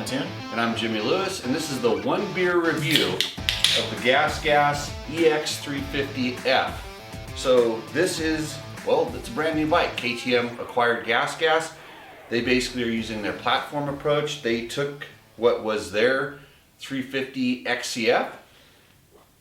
Mattoon. And I'm Jimmy Lewis, and this is the one beer review of the GasGas EX350F. So this is, well, it's a brand new bike. KTM acquired GasGas. They basically are using their platform approach. They took what was their 350XCF,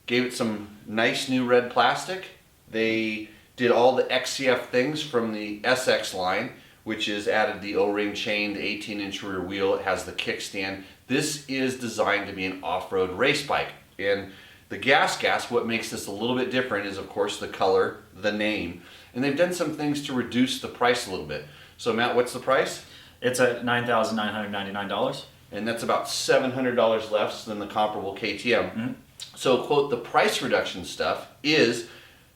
gave it some nice new red plastic. They did all the XCF things from the SX line, which is added the O-ring chain, the 18-inch rear wheel, it has the kickstand. This is designed to be an off-road race bike. And the GasGas, what makes this a little bit different is, of course, the color, the name. And they've done some things to reduce the price a little bit. So Matt, what's the price? It's at $9,999. And that's about $700 less than the comparable KTM. Mm-hmm. So, quote, the price reduction stuff is,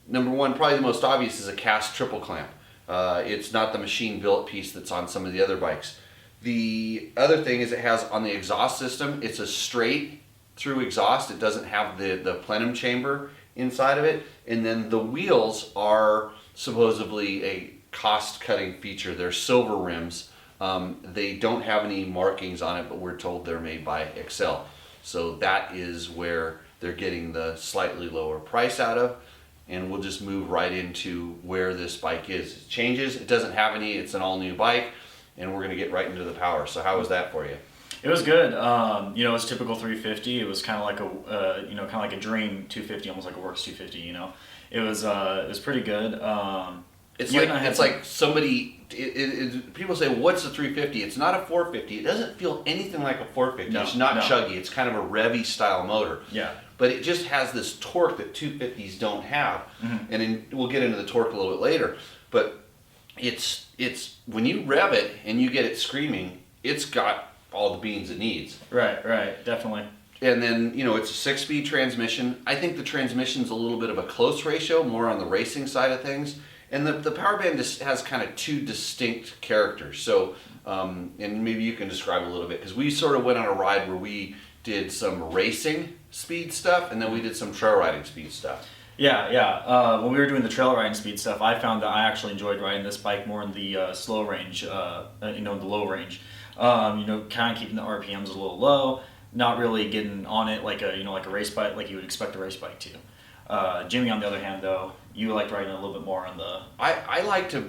number one, probably the most obvious is a cast triple clamp. It's not the machine built piece that's on some of the other bikes. The other thing is it has on the exhaust system, it's a straight through exhaust. It doesn't have the plenum chamber inside of it. And then the wheels are supposedly a cost cutting feature. They're silver rims. They don't have any markings on it, but we're told they're made by Excel. So that is where they're getting the slightly lower price out of. And we'll just move right into where this bike is. It changes, it doesn't have any, it's an all new bike, and we're gonna get right into the power. So how was that for you? It was good. You know, it was typical 350. It was kind of like a, kind of like a dream 250, almost like a works 250. You know, it was pretty good. It's like somebody. People say, "What's a 350?" It's not a 450. It doesn't feel anything like a 450. No, it's not no. chuggy. It's kind of a Revy style motor. Yeah. But it just has this torque that 250s don't have, and we'll get into the torque a little bit later. But it's when you rev it and you get it screaming, it's got all the beans it needs. Right, definitely. And then, you know, it's a 6-speed transmission. I think the transmission's a little bit of a close ratio, more on the racing side of things. And the power band just has kind of two distinct characters. So, and maybe you can describe a little bit, because we sort of went on a ride where we did some racing speed stuff, and then we did some trail riding speed stuff. Yeah. When we were doing the trail riding speed stuff, I found that I actually enjoyed riding this bike more in the slow range, in the low range. Kind of keeping the RPMs a little low, not really getting on it like a race bike, like you would expect a race bike to. Jimmy, on the other hand, though, you liked riding a little bit more on the. I like to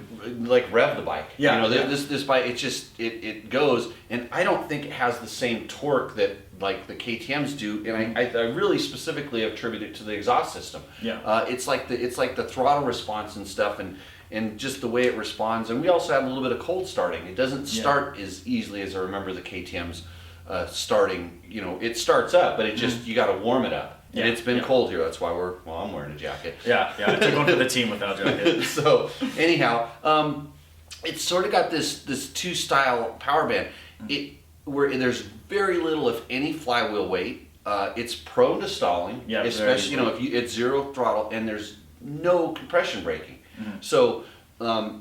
rev the bike. Yeah. This bike, it goes, and I don't think it has the same torque that like the KTM's do, and I really specifically attribute it to the exhaust system. Yeah. It's like the throttle response and stuff, and just the way it responds. And we also have a little bit of cold starting. It doesn't start as easily as I remember the KTM's starting. You know, it starts up, but it just you got to warm it up. Yeah, and it's been cold here. That's why I'm wearing a jacket. Yeah. I took one for the team without jacket. So anyhow, it's sort of got this two style power band. Where there's very little, if any, flywheel weight. It's prone to stalling, especially if it's zero throttle and there's no compression braking. So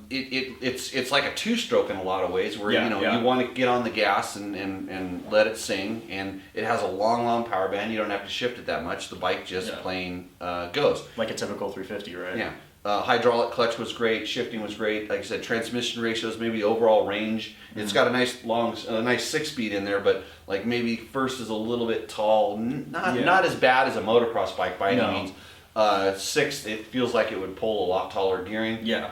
it's like a two-stroke in a lot of ways, where you want to get on the gas and let it sing, and it has a long power band. You don't have to shift it that much. The bike just plain goes like a typical 350, right? Yeah. Hydraulic clutch was great. Shifting was great. Like I said, transmission ratios, maybe overall range. It's got a nice 6-speed in there, but like maybe first is a little bit tall. Not as bad as a motocross bike by any means. 6, it feels like it would pull a lot taller gearing. Yeah.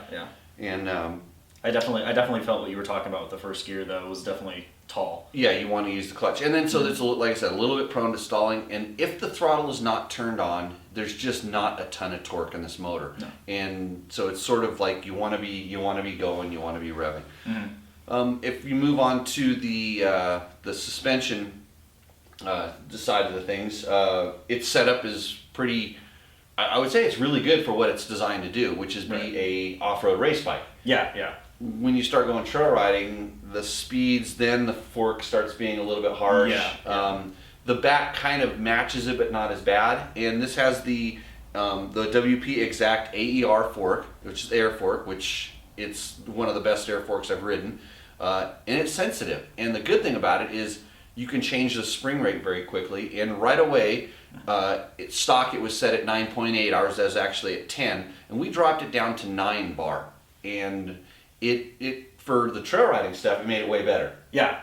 And I definitely felt what you were talking about with the first gear, though. It was definitely tall. Yeah, you want to use the clutch. And then so it's, like I said, a little bit prone to stalling. And if the throttle is not turned on, there's just not a ton of torque in this motor. No. And so it's sort of like you want to be going, you want to be revving. If you move on to the suspension side of the things, its setup is pretty. I would say it's really good for what it's designed to do, which is be a off-road race bike. Yeah. When you start going trail riding, the speeds, then the fork starts being a little bit harsh. The back kind of matches it, but not as bad. And this has the WP Exact AER fork, which is air fork, which it's one of the best air forks I've ridden. And it's sensitive. And the good thing about it is you can change the spring rate very quickly, and right away, it was set at 9.8, ours is actually at 10, and we dropped it down to 9 bar, and it for the trail riding stuff, it made it way better. Yeah.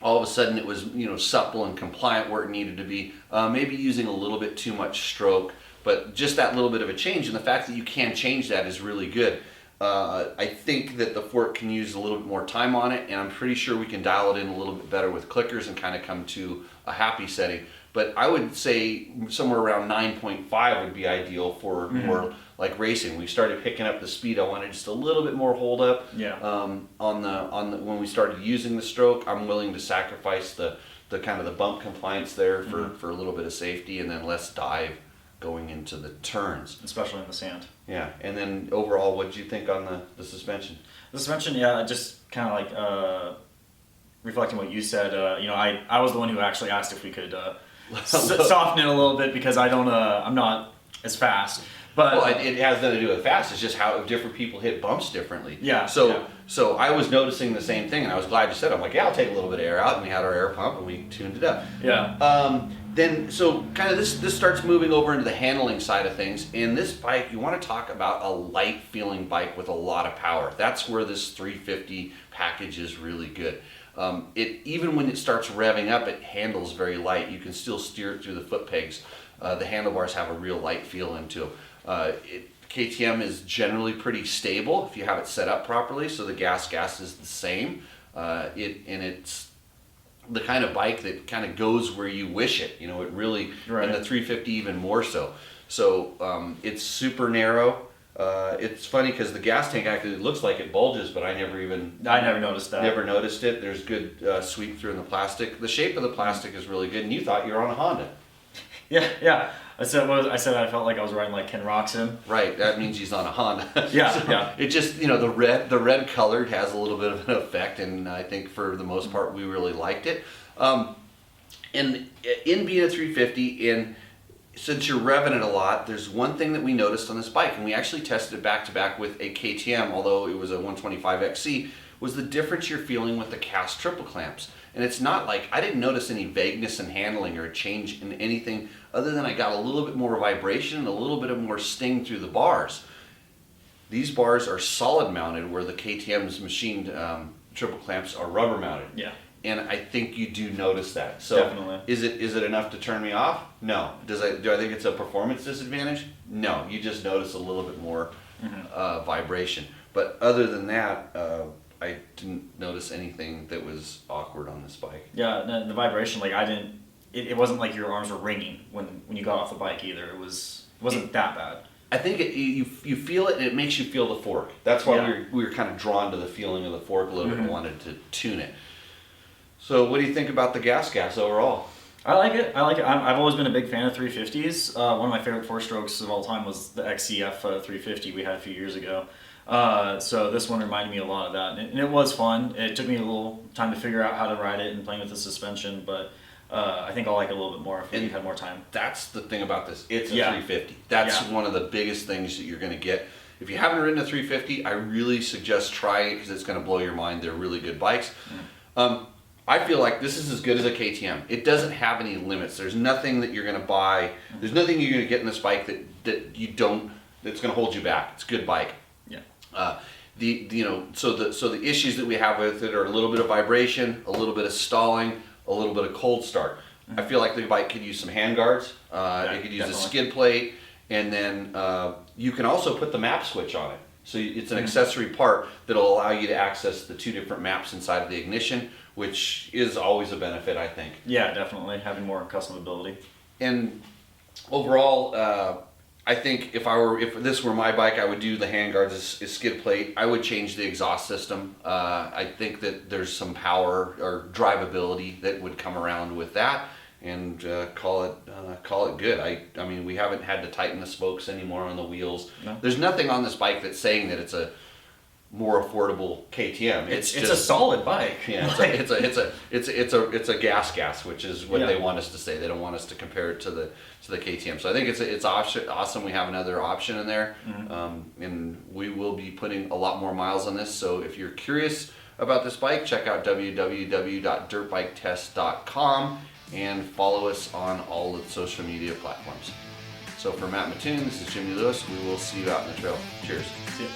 all of a sudden it was, supple and compliant where it needed to be. Maybe using a little bit too much stroke, but just that little bit of a change, and the fact that you can change that is really good. I think that the fork can use a little bit more time on it, and I'm pretty sure we can dial it in a little bit better with clickers and kind of come to a happy setting. But I would say somewhere around 9.5 would be ideal for more like racing. We started picking up the speed. I wanted just a little bit more hold up. Yeah. On the when we started using the stroke, I'm willing to sacrifice the kind of the bump compliance there for a little bit of safety, and then less dive going into the turns, especially in the sand. Yeah. And then overall, what did you think on the suspension? The suspension, yeah, just kind of like reflecting what you said. I was the one who actually asked if we could soften it a little bit, because I'm not as fast. But well, it has nothing to do with fast. It's just how different people hit bumps differently. Yeah. So I was noticing the same thing, and I was glad you said it. I'm like, yeah, I'll take a little bit of air out, and we had our air pump, and we tuned it up. Yeah. Then, so kind of this starts moving over into the handling side of things. And this bike, you want to talk about a light feeling bike with a lot of power. That's where this 350 package is really good. Even when it starts revving up, it handles very light. You can still steer it through the foot pegs. The handlebars have a real light feel into them. KTM is generally pretty stable if you have it set up properly, so the GasGas is the same. It's the kind of bike that kind of goes where you wish it. It really, right. And the 350 even more so. So it's super narrow. It's funny because the gas tank actually looks like it bulges, but I never noticed that. Never noticed it. There's good sweep through in the plastic. The shape of the plastic is really good, and you thought you were on a Honda. Yeah. I said I felt like I was riding like Ken Roxon. Right, that means he's on a Honda. Yeah, so yeah. It just, the red colored has a little bit of an effect, and I think for the most part we really liked it. And in being a 350, and since you're revving it a lot, there's one thing that we noticed on this bike, and we actually tested it back to back with a KTM, although it was a 125XC, was the difference you're feeling with the cast triple clamps. And it's not like, I didn't notice any vagueness in handling or a change in anything other than I got a little bit more vibration and a little bit of more sting through the bars. These bars are solid mounted, where the KTM's machined triple clamps are rubber mounted. Yeah. And I think you do notice that. So definitely. Is it enough to turn me off? No. Do I think it's a performance disadvantage? No. You just notice a little bit more vibration. But other than that, I didn't notice anything that was awkward on this bike. Yeah, the vibration, like it wasn't like your arms were ringing when you got off the bike either. It wasn't that bad. I think you feel it, and it makes you feel the fork. That's why we were kind of drawn to the feeling of the fork a little bit and wanted to tune it. So what do you think about the GasGas overall? I like it. I've always been a big fan of 350s. One of my favorite four strokes of all time was the XCF 350 we had a few years ago. So this one reminded me a lot of that, and it was fun. It took me a little time to figure out how to ride it and playing with the suspension, but I think I'll like it a little bit more if we had more time. That's the thing about this. It's a 350. That's one of the biggest things that you're going to get. If you haven't ridden a 350, I really suggest trying it, because it's going to blow your mind. They're really good bikes. I feel like this is as good as a KTM. It doesn't have any limits. There's nothing that you're going to buy. There's nothing you're going to get in this bike that's going to hold you back. It's a good bike. Yeah. So the issues that we have with it are a little bit of vibration, a little bit of stalling, a little bit of cold start. I feel like the bike could use some hand guards. It could use a skid plate, and then you can also put the map switch on it. So it's an accessory part that'll allow you to access the two different maps inside of the ignition, which is always a benefit, I think. Yeah, definitely, having more customability. And overall, I think if this were my bike, I would do the handguards as skid plate. I would change the exhaust system. I think that there's some power or drivability that would come around with that, and call it good. I mean, we haven't had to tighten the spokes anymore on the wheels. No. There's nothing on this bike that's saying that it's a more affordable KTM. It's just a solid bike. Yeah, it's a GasGas, which is what they want us to say. They don't want us to compare it to the KTM. So I think it's awesome. We have another option in there, and we will be putting a lot more miles on this. So if you're curious about this bike, check out www.dirtbiketest.com and follow us on all the social media platforms. So for Matt Mattoon, this is Jimmy Lewis. We will see you out in the trail. Cheers. See ya.